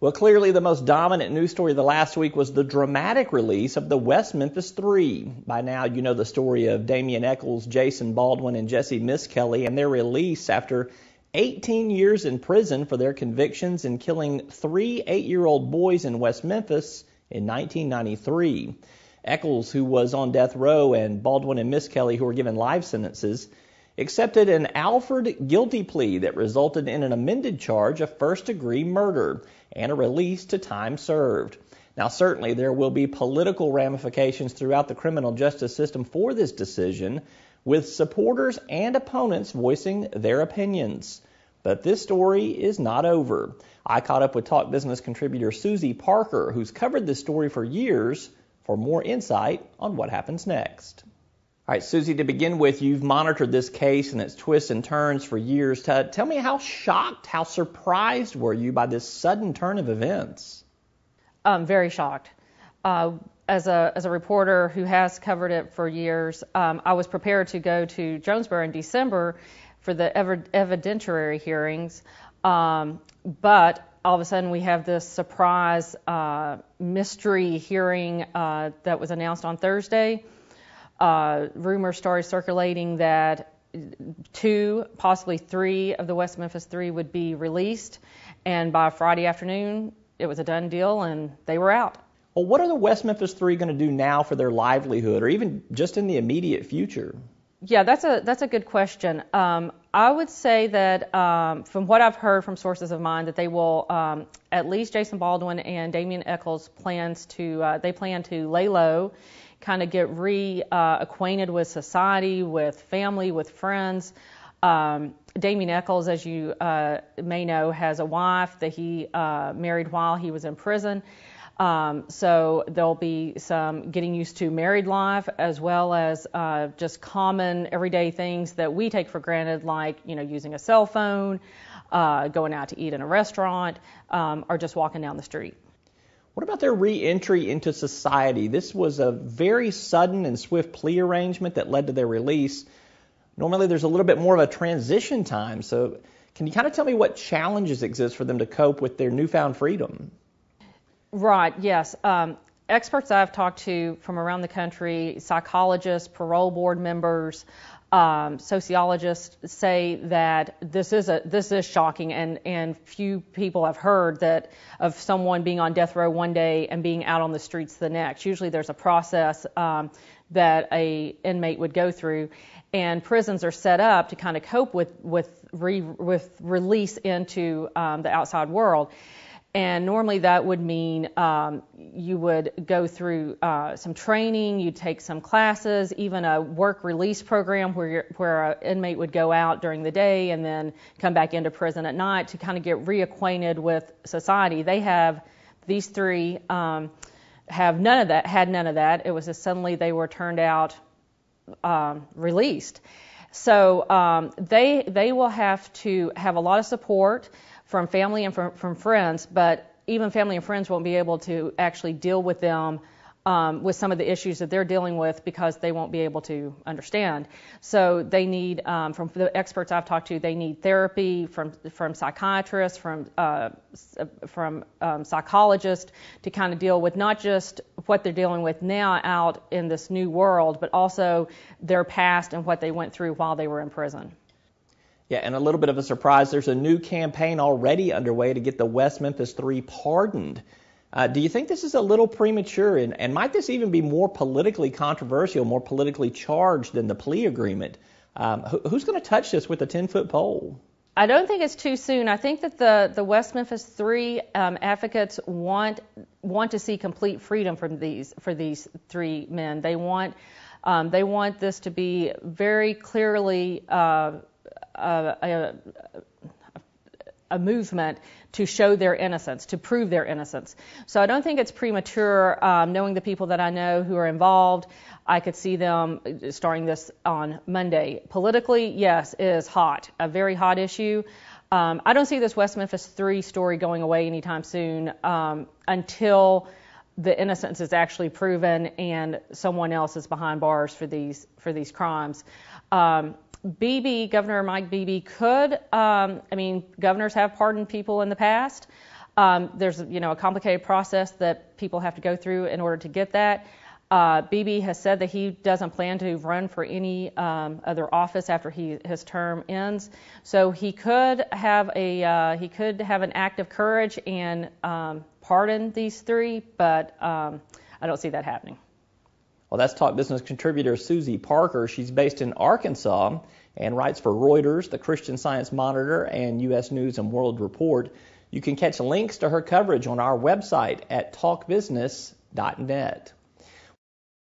Well, clearly the most dominant news story of the last week was the dramatic release of the West Memphis Three. By now, you know the story of Damian Eccles, Jason Baldwin, and Jesse Miskelly, and their release after 18 years in prison for their convictions in killing 3 8-year-old boys in West Memphis in 1993. Eccles, who was on death row, and Baldwin and Miskelly, who were given life sentences, accepted an Alford guilty plea that resulted in an amended charge of first-degree murder and a release to time served. Now, certainly there will be political ramifications throughout the criminal justice system for this decision, with supporters and opponents voicing their opinions. But this story is not over. I caught up with Talk Business contributor Suzi Parker, who's covered this story for years, for more insight on what happens next. All right, Suzi, to begin with, you've monitored this case and its twists and turns for years. Tell me, how shocked, how surprised were you by this sudden turn of events? Very shocked. As a reporter who has covered it for years, I was prepared to go to Jonesboro in December for the evidentiary hearings, but all of a sudden we have this surprise mystery hearing that was announced on Thursday. Rumors started circulating that 2, possibly 3 of the West Memphis Three would be released, and by Friday afternoon it was a done deal and they were out. Well, what are the West Memphis Three going to do now for their livelihood, or even just in the immediate future? Yeah, that's a good question. I would say that from what I've heard from sources of mine, that they will, at least Jason Baldwin and Damian Eccles plan to lay low, kind of get reacquainted with society, with family, with friends. Damian Eccles, as you may know, has a wife that he married while he was in prison. So there'll be some getting used to married life, as well as just common everyday things that we take for granted, like, using a cell phone, going out to eat in a restaurant, or just walking down the street. What about their reentry into society? This was a very sudden and swift plea arrangement that led to their release. Normally there's a little bit more of a transition time. So can you kind of tell me what challenges exist for them to cope with their newfound freedom? Right, yes. Experts I've talked to from around the country, psychologists, parole board members, sociologists, say that this is shocking, and few people have heard that of someone being on death row one day and being out on the streets the next. Usually there's a process that a inmate would go through, and prisons are set up to kind of cope with release into the outside world. And normally that would mean you would go through some training, you'd take some classes, even a work release program where an inmate would go out during the day and then come back into prison at night to kind of get reacquainted with society. These 3 had none of that. It was just suddenly they were turned out released. So they will have to have a lot of support from family and from friends, but even family and friends won't be able to actually deal with them with some of the issues that they're dealing with, because they won't be able to understand. So they need, from the experts I've talked to, they need therapy from psychiatrists, from psychologists, to kind of deal with not just what they're dealing with now out in this new world, but also their past and what they went through while they were in prison. Yeah, and a little bit of a surprise, there's a new campaign already underway to get the West Memphis Three pardoned. Do you think this is a little premature, and might this even be more politically controversial, more politically charged than the plea agreement? Who's going to touch this with a 10-foot pole? I don't think it's too soon. I think that the West Memphis Three advocates want to see complete freedom for these 3 men. They want this to be very clearly a movement to show their innocence, to prove their innocence. So I don't think it's premature. Knowing the people that I know who are involved, I could see them starting this on Monday. Politically, yes, it is hot, a very hot issue. I don't see this West Memphis Three story going away anytime soon until the innocence is actually proven and someone else is behind bars for these crimes. Governor Mike Beebe could, governors have pardoned people in the past. There's a complicated process that people have to go through in order to get that. Bibi has said that he doesn't plan to run for any other office after his term ends. So he could have an act of courage and pardon these three, but I don't see that happening. Well, that's Talk Business contributor Suzi Parker. She's based in Arkansas and writes for Reuters, the Christian Science Monitor, and U.S. News and World Report. You can catch links to her coverage on our website at talkbusiness.net.